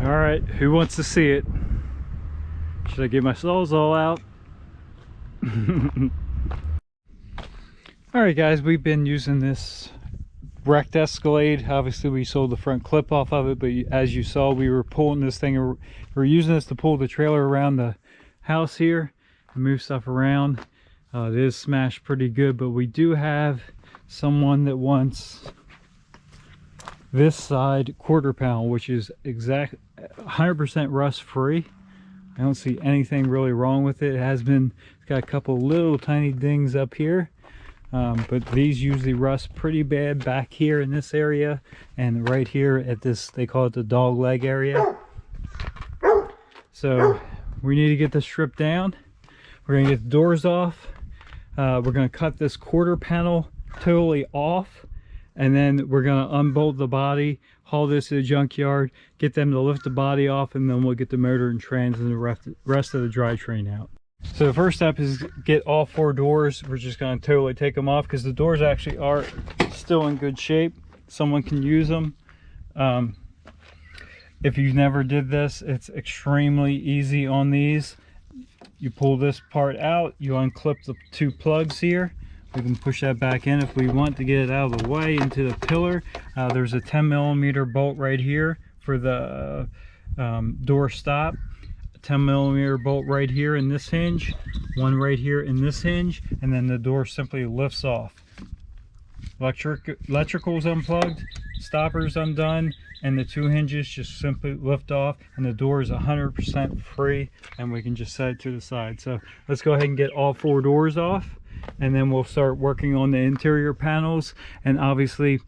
All right, who wants to see it? Should I get my saws all out? All right, guys, we've been using this wrecked Escalade. Obviously, we sold the front clip off of it, but as you saw, we were pulling this thing. We're using this to pull the trailer around the house here and move stuff around. It is smashed pretty good, but we do have someone that wants this side quarter panel, which is exact 100% rust free. I don't see anything really wrong with it. It's got a couple little tiny dings up here, but these usually rust pretty bad back here in this area and right here at this, they call it the dog leg area. So we need to get this stripped down. We're gonna get the doors off. We're gonna cut this quarter panel totally off, and then we're gonna unbolt the body, haul this to the junkyard, get them to lift the body off, and then we'll get the motor and trans and the rest of the drivetrain out. So the first step is get all 4 doors. We're just gonna totally take them off because the doors actually are still in good shape. Someone can use them. If you never did this, it's extremely easy on these. You pull this part out, you unclip the 2 plugs here. We can push that back in if we want to get it out of the way into the pillar. There's a 10mm bolt right here for the door stop. A 10mm bolt right here in this hinge, one right here in this hinge, and then the door simply lifts off. Electrical's unplugged, stopper's undone, and the 2 hinges just simply lift off, and the door is 100% free, and we can just set it to the side. So let's go ahead and get all 4 doors off, and then we'll start working on the interior panels. And obviously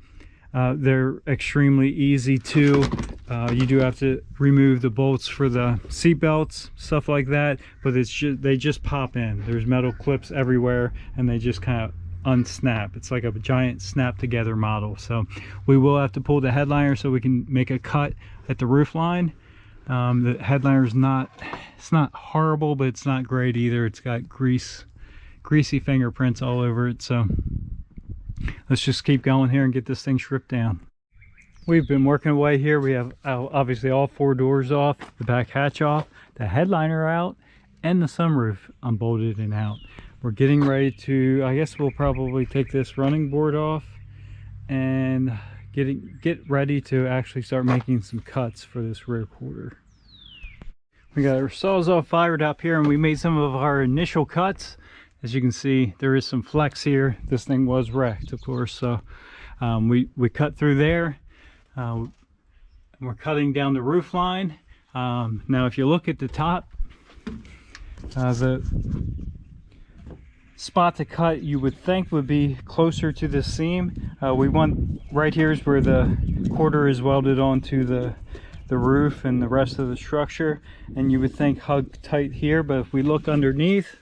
they're extremely easy too. You do have to remove the bolts for the seat belts, stuff like that, but they just pop in. There's metal clips everywhere, and they just kind of unsnap. It's like a giant snap together model. So we will have to pull the headliner so we can make a cut at the roof line. The headliner's it's not horrible, but it's not great either. It's got greasy fingerprints all over it. So let's just keep going here and get this thing stripped down. We've been working away here. We have obviously all 4 doors off, the back hatch off, the headliner out, and the sunroof unbolted and out. We're getting ready to, I guess we'll probably take this running board off and get ready to actually start making some cuts for this rear quarter. We got our Sawzall fired up here, and we made some of our initial cuts. As you can see, there is some flex here. This thing was wrecked, of course, so we cut through there. We're cutting down the roof line. Now if you look at the top, the spot to cut you would think would be closer to the seam. We want right here is where the quarter is welded onto the roof and the rest of the structure, and you would think hug tight here, but if we look underneath,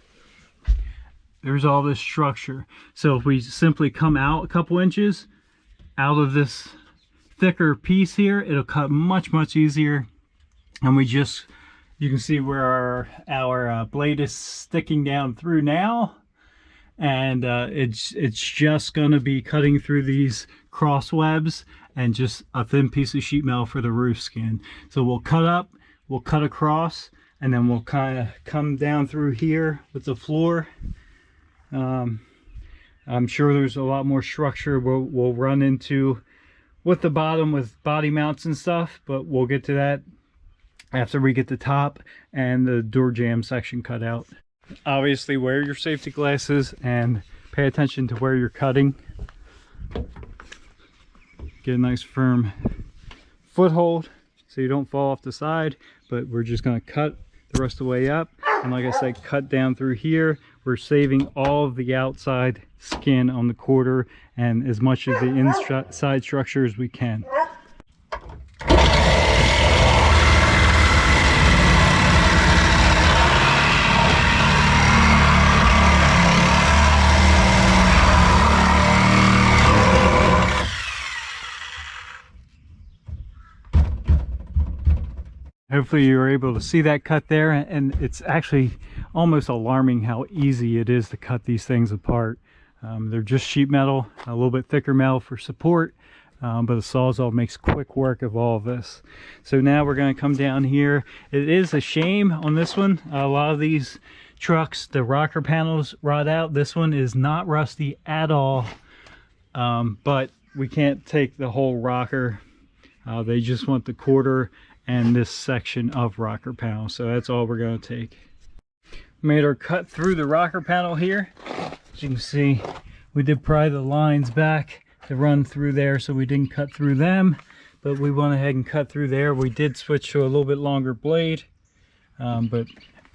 there's all this structure. So if we simply come out a couple inches out of this thicker piece here, it'll cut much easier. And you can see where our blade is sticking down through now, and it's just going to be cutting through these cross webs and just a thin piece of sheet metal for the roof skin. So we'll cut up, we'll cut across, and then we'll kind of come down through here with the floor. I'm sure there's a lot more structure we'll run into with the bottom with body mounts and stuff, but we'll get to that after we get the top and the door jamb section cut out. Obviously wear your safety glasses and pay attention to where you're cutting. Get a nice firm foothold so you don't fall off the side, but we're just going to cut the rest of the way up, and like I said, cut down through here. We're saving all of the outside skin on the quarter and as much of the inside structure as we can. Hopefully you were able to see that cut there, and it's actually almost alarming how easy it is to cut these things apart. They're just sheet metal, a little bit thicker metal for support, but the Sawzall makes quick work of all of this. So now we're going to come down here. It is a shame on this one. A lot of these trucks, the rocker panels rot out. This one is not rusty at all, but we can't take the whole rocker. They just want the quarter and this section of rocker panel, so that's all we're going to take. Made our cut through the rocker panel here. As you can see, we did pry the lines back to run through there, so we didn't cut through them, but we went ahead and cut through there. We did switch to a little bit longer blade, but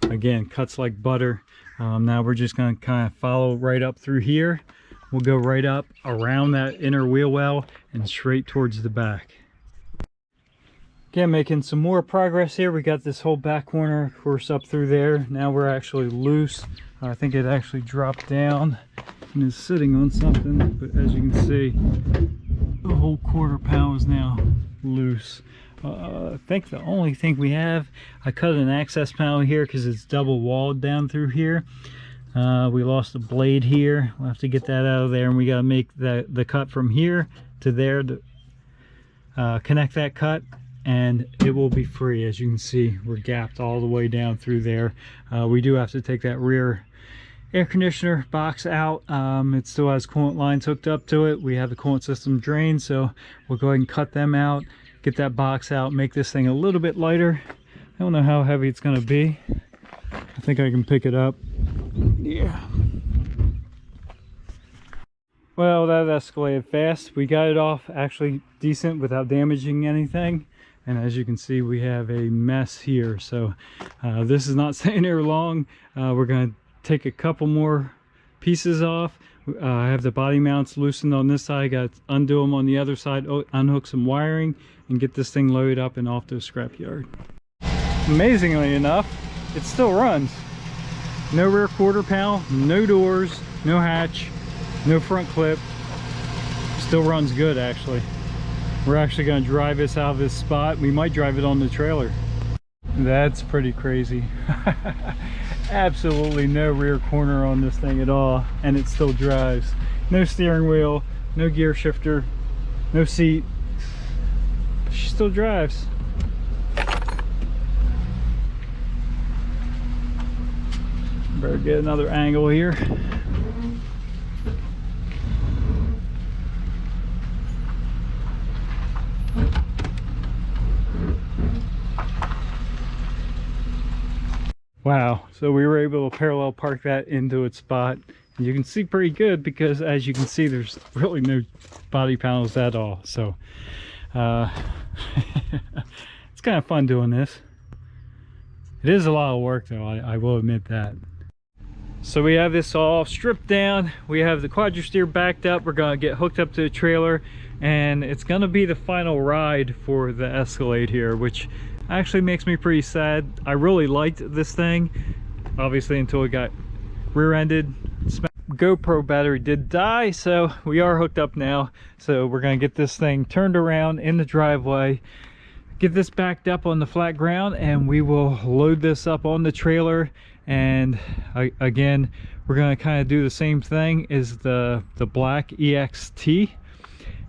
again, cuts like butter. Now we're just going to kind of follow right up through here. We'll go right up around that inner wheel well and straight towards the back. Again, making some more progress here. We got this whole back corner, of course, up through there. Now we're actually loose. I think it actually dropped down and is sitting on something, but as you can see, the whole quarter panel is now loose. I think the only thing we have, I cut an access panel here because it's double walled down through here. We lost a blade here. We'll have to get that out of there, and we got to make the cut from here to there to connect that cut, and it will be free. As you can see, we're gapped all the way down through there. We do have to take that rear air conditioner box out. It still has coolant lines hooked up to it. We have the coolant system drained, so we'll go ahead and cut them out, get that box out, make this thing a little bit lighter. I don't know how heavy it's going to be. I think I can pick it up. Yeah. Well, that escalated fast. We got it off actually decent without damaging anything. And as you can see, we have a mess here. So this is not staying here long. We're going to take a couple more pieces off. I have the body mounts loosened on this side. Got to undo them on the other side, unhook some wiring, and get this thing loaded up and off to a scrapyard. Amazingly enough, it still runs. No rear quarter panel, no doors, no hatch, no front clip. Still runs good, actually. We're actually going to drive this out of this spot. We might drive it on the trailer. That's pretty crazy. Absolutely no rear corner on this thing at all, and it still drives. No steering wheel, no gear shifter, no seat. She still drives. Better get another angle here. Wow, so we were able to parallel park that into its spot. And you can see pretty good because, as you can see, there's really no body panels at all. So it's kind of fun doing this. It is a lot of work though, I will admit that. So we have this all stripped down. We have the quadristeer backed up. We're gonna get hooked up to the trailer, and it's gonna be the final ride for the Escalade here, which actually makes me pretty sad. I really liked this thing, obviously, until it got rear-ended. GoPro battery did die, so we are hooked up now. So we're gonna get this thing turned around in the driveway, get this backed up on the flat ground, and we will load this up on the trailer. And again, we're going to kind of do the same thing as the black EXT.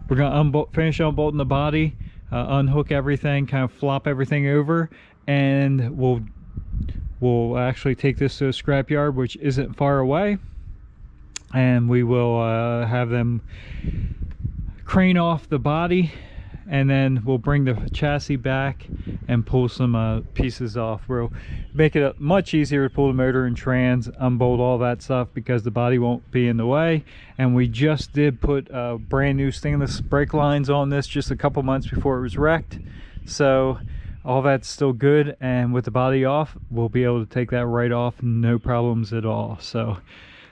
We're going to finish unbolting the body, unhook everything, kind of flop everything over, and we'll actually take this to a scrapyard, which isn't far away, and we will have them crane off the body, and then we'll bring the chassis back and pull some pieces off. We'll make it much easier to pull the motor and trans, unbolt all that stuff, because the body won't be in the way. And we just did put brand new stainless brake lines on this just a couple months before it was wrecked, so all that's still good, and with the body off, we'll be able to take that right off, no problems at all. So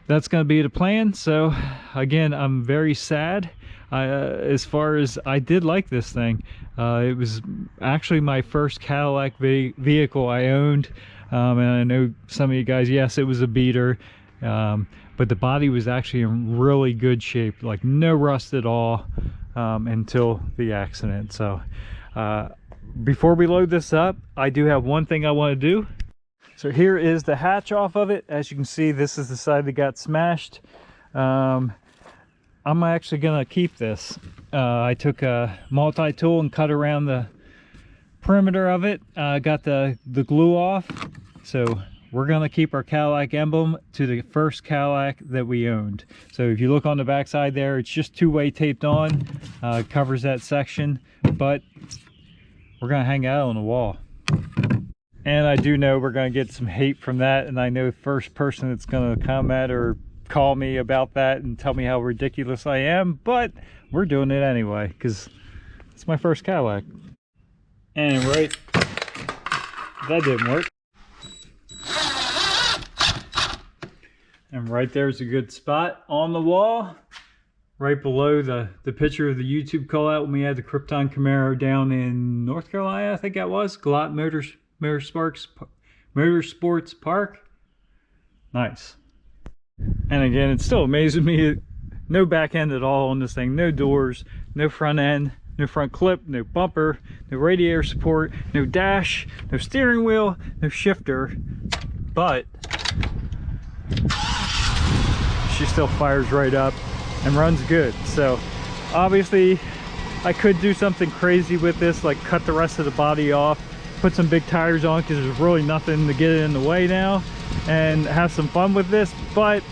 that's going to be the plan. So again, I'm very sad. As far as, I did like this thing. It was actually my first Cadillac vehicle I owned, and I know some of you guys, yes, it was a beater, but the body was actually in really good shape, like no rust at all, until the accident. So before we load this up, I do have one thing I want to do. So here is the hatch off of it. As you can see, this is the side that got smashed. I'm actually gonna keep this. I took a multi-tool and cut around the perimeter of it. Got the glue off. So we're gonna keep our Cadillac emblem to the first Cadillac that we owned. So if you look on the back side there, it's just two-way taped on. It covers that section, but we're gonna hang out on the wall. And I do know we're gonna get some hate from that, and I know the first person that's gonna comment or call me about that and tell me how ridiculous I am, but we're doing it anyway because it's my first Cadillac. And right, that didn't work. And right there's a good spot on the wall, right below the picture of the YouTube call out when we had the Krypton Camaro down in North Carolina, I think that was, Galot Motorsports Park. Nice. And again, it still amazes me, no back end at all on this thing, no doors, no front end, no front clip, no bumper, no radiator support, no dash, no steering wheel, no shifter, but she still fires right up and runs good. So obviously I could do something crazy with this, like cut the rest of the body off, put some big tires on because there's really nothing to get it in the way now, and have some fun with this. But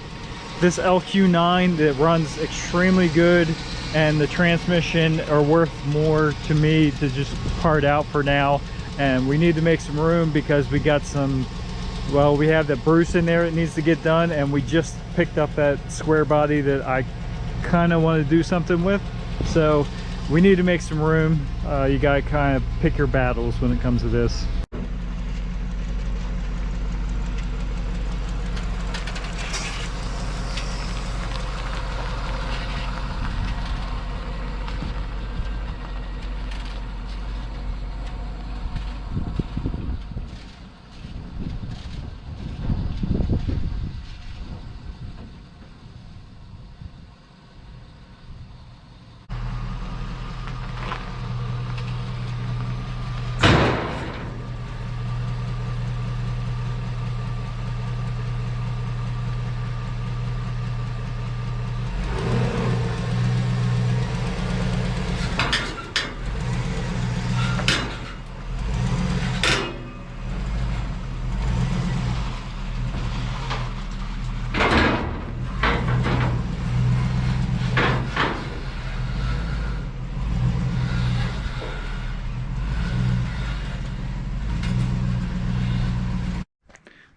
this LQ9 that runs extremely good, and the transmission are worth more to me to just part out for now. And we need to make some room because we got some, well, we have that Bruce in there that needs to get done, and we just picked up that square body that I kind of want to do something with. So we need to make some room. You gotta kind of pick your battles when it comes to this.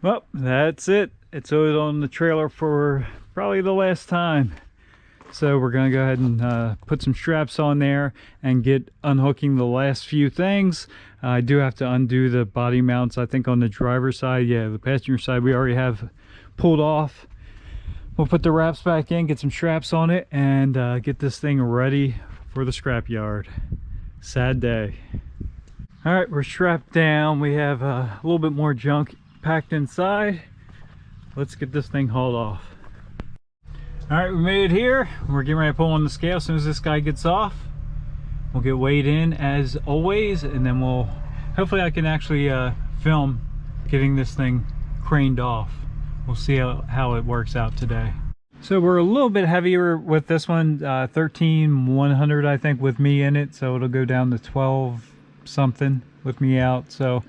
Well, that's it. It's always on the trailer for probably the last time. So we're gonna go ahead and put some straps on there and get unhooking the last few things. I do have to undo the body mounts, I think, on the driver's side. Yeah, the passenger side we already have pulled off. We'll put the wraps back in, get some straps on it, and get this thing ready for the scrapyard. Sad day. All right, we're strapped down. We have a little bit more junk packed inside. Let's get this thing hauled off. All right, we made it here. We're getting ready to pull on the scale. As soon as this guy gets off, we'll get weighed in as always, and then we'll, hopefully I can actually film getting this thing craned off. We'll see how it works out today. So we're a little bit heavier with this one, 13,100 I think with me in it, so it'll go down to 12 something with me out. So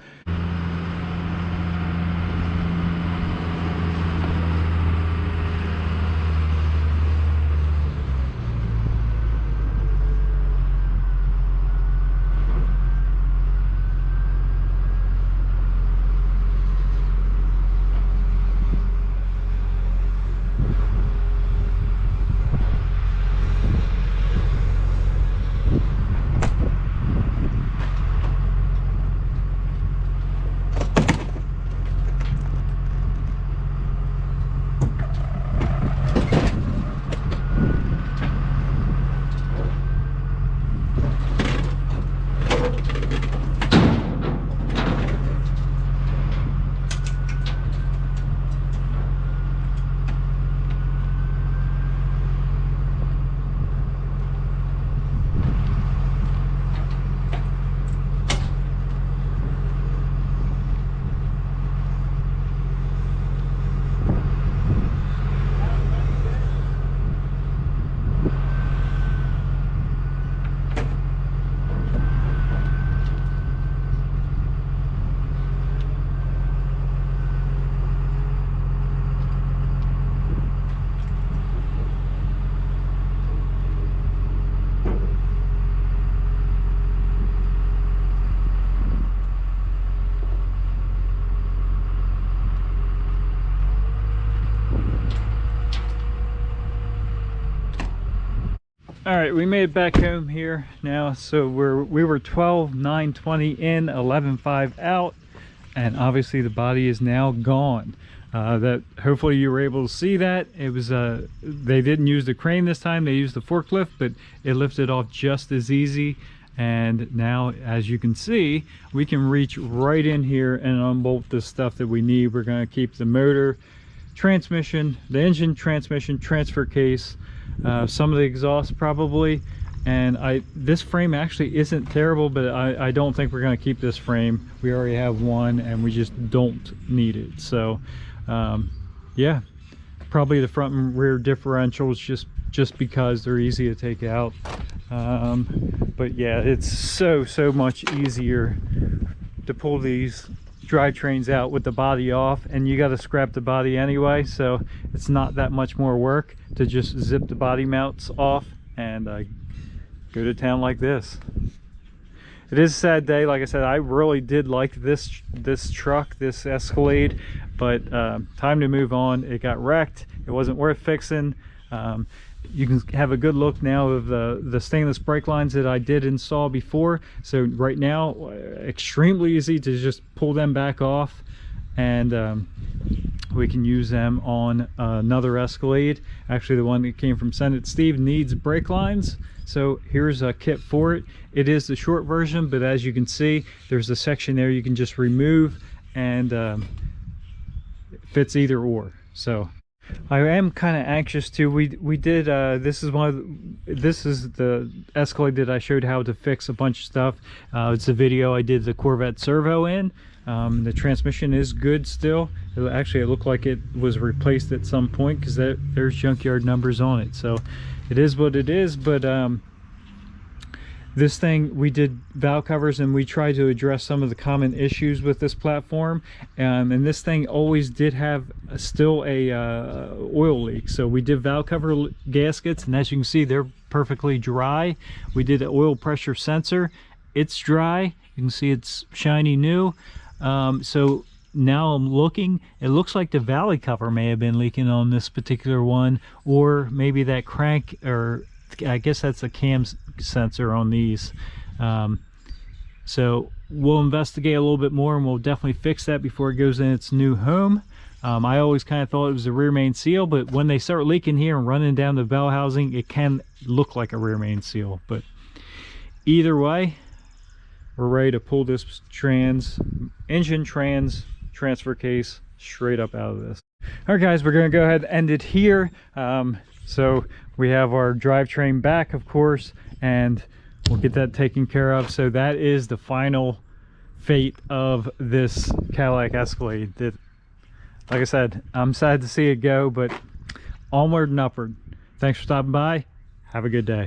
All right, we made it back home here now. So we were 12,920 in, 11,500 out, and obviously the body is now gone. That hopefully you were able to see that. It was they didn't use the crane this time, they used the forklift, but it lifted off just as easy. And now, as you can see, we can reach right in here and unbolt the stuff that we need. We're going to keep the motor, transmission, the engine, transmission, transfer case, some of the exhaust probably. And this frame actually isn't terrible, but I don't think we're going to keep this frame. We already have one and we just don't need it. So yeah, probably the front and rear differentials just because they're easy to take out. But yeah, it's so much easier to pull these drivetrains out with the body off, and you got to scrap the body anyway, so it's not that much more work to just zip the body mounts off and go to town like this. It is a sad day. Like I said, I really did like this truck, this Escalade, but time to move on. It got wrecked. It wasn't worth fixing. You can have a good look now of the stainless brake lines that I did install before. So right now, extremely easy to just pull them back off, and we can use them on another Escalade. Actually, the one that came from Send It Steve needs brake lines, so here's a kit for it. It is the short version, but as you can see, there's a section there you can just remove, and it fits either or. So I am kind of anxious too. We did this is the Escalade that I showed how to fix a bunch of stuff. It's a video I did the Corvette servo in. The transmission is good still. It looked like it was replaced at some point because there's junkyard numbers on it. So it is what it is. But this thing, we did valve covers and we tried to address some of the common issues with this platform, and this thing always did have still a oil leak. So we did valve cover gaskets, and as you can see, they're perfectly dry. We did an oil pressure sensor. It's dry. You can see it's shiny new. So now I'm looking, it looks like the valley cover may have been leaking on this particular one, or maybe that crank, or I guess that's a cam sensor on these. So we'll investigate a little bit more, and we'll definitely fix that before it goes in its new home. I always kind of thought it was a rear main seal, but when they start leaking here and running down the bell housing, it can look like a rear main seal. But either way, we're ready to pull this engine transfer case straight up out of this. All right guys, we're going to go ahead and end it here. So we have our drivetrain back, of course, and we'll get that taken care of. So that is the final fate of this Cadillac Escalade. Like I said, I'm sad to see it go, but onward and upward. Thanks for stopping by. Have a good day.